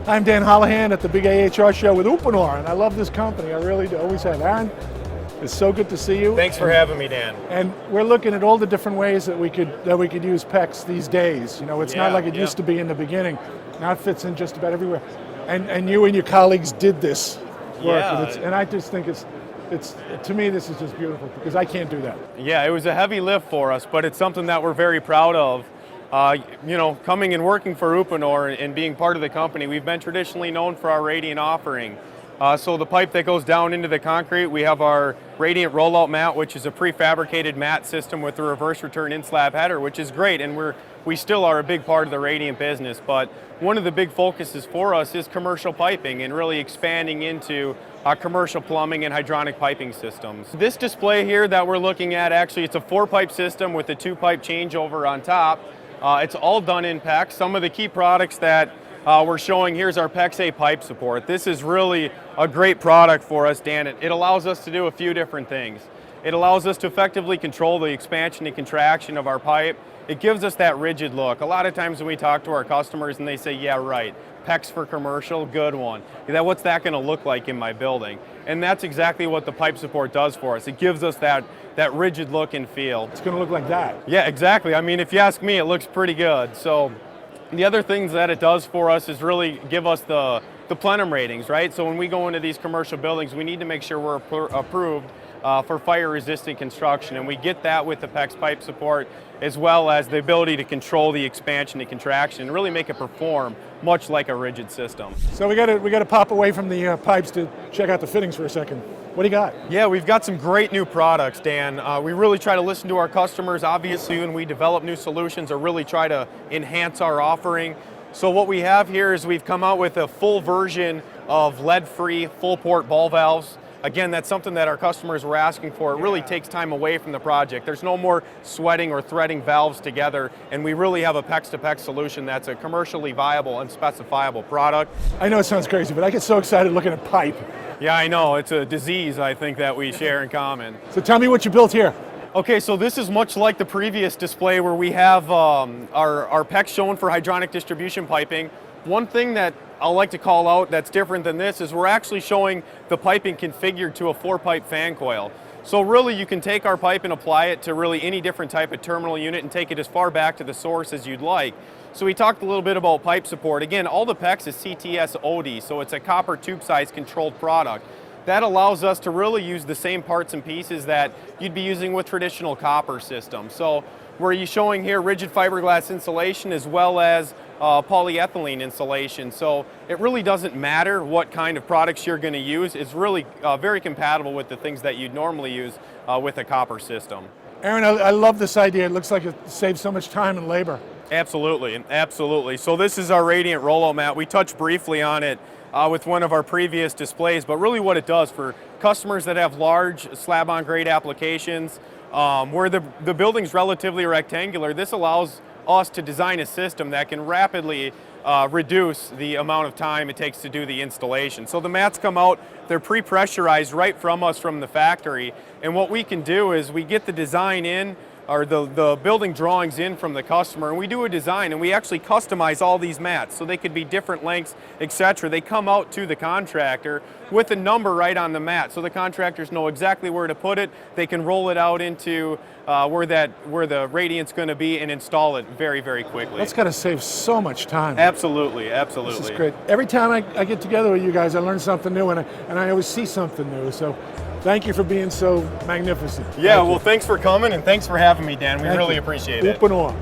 I'm Dan Holohan at the big AHR show with Uponor, and I love this company. I really do. Always have. Aaron, it's so good to see you. Thanks for having me, Dan. And we're looking at all the different ways that we could use PEX these days. You know, it's not like it used to be in the beginning. Now it fits in just about everywhere. And you and your colleagues did this work, and I just think it's to me this is just beautiful because I can't do that. Yeah, it was a heavy lift for us, but it's something that we're very proud of. You know, coming and working for Uponor and being part of the company, we've been traditionally known for our Radiant offering. So the pipe that goes down into the concrete, we have our Radiant Rollout Mat, which is a prefabricated mat system with a reverse return in-slab header, which is great, and we still are a big part of the Radiant business. But one of the big focuses for us is commercial piping and really expanding into commercial plumbing and hydronic piping systems. This display here that we're looking at, actually, it's a 4-pipe system with a 2-pipe changeover on top. It's all done in PEX. Some of the key products that we're showing here is our PEX A pipe support. This is really a great product for us, Dan. It allows us to do a few different things. It allows us to effectively control the expansion and contraction of our pipe. It gives us that rigid look. A lot of times when we talk to our customers and they say, yeah, right, PEX for commercial, good one. What's that going to look like in my building? And that's exactly what the pipe support does for us. It gives us that rigid look and feel. It's going to look like that. Yeah, exactly. I mean, if you ask me, it looks pretty good. So the other things that it does for us is really give us the plenum ratings, right? So when we go into these commercial buildings, we need to make sure we're approved for fire-resistant construction, and we get that with the PEX pipe support, as well as the ability to control the expansion and contraction and really make it perform much like a rigid system. So we got to pop away from the pipes to check out the fittings for a second. What do you got? Yeah, we've got some great new products, Dan. We really try to listen to our customers, obviously, when we develop new solutions or really try to enhance our offering. So what we have here is we've come out with a full version of lead-free full port ball valves. Again, that's something that our customers were asking for. It really takes time away from the project. There's no more sweating or threading valves together, and we really have a PEX-to-PEX solution that's a commercially viable and specifiable product. I know it sounds crazy, but I get so excited looking at pipe. Yeah, I know. It's a disease, I think, that we share in common. So tell me what you built here. Okay, so this is much like the previous display where we have our PEX shown for hydronic distribution piping. One thing that I'll like to call out that's different than this is we're actually showing the piping configured to a 4-pipe fan coil. So really you can take our pipe and apply it to really any different type of terminal unit and take it as far back to the source as you'd like. So we talked a little bit about pipe support. Again, all the PEX is CTS OD, so it's a copper tube size controlled product. That allows us to really use the same parts and pieces that you'd be using with traditional copper systems. So we're showing here rigid fiberglass insulation as well as polyethylene insulation. So it really doesn't matter what kind of products you're going to use. It's really very compatible with the things that you'd normally use with a copper system. Aaron, I love this idea. It looks like it saves so much time and labor. Absolutely, absolutely. So this is our Radiant Rollout Mat. We touched briefly on it with one of our previous displays, but really what it does for customers that have large slab-on-grade applications, where the building's relatively rectangular, this allows us to design a system that can rapidly reduce the amount of time it takes to do the installation. So the mats come out, they're pre-pressurized right from us from the factory, and what we can do is we get the design in, or the building drawings in from the customer, and we do a design and we actually customize all these mats so they could be different lengths, etc. They come out to the contractor with a number right on the mat, so the contractors know exactly where to put it. They can roll it out into where the Radiant's going to be and install it very, very quickly. That's got to save so much time. Absolutely, absolutely. This is great. Every time I get together with you guys, I learn something new, and I always see something new. So thank you for being so magnificent. Yeah, well, thanks for coming and thanks for having me, Dan. We really appreciate it. Uponor.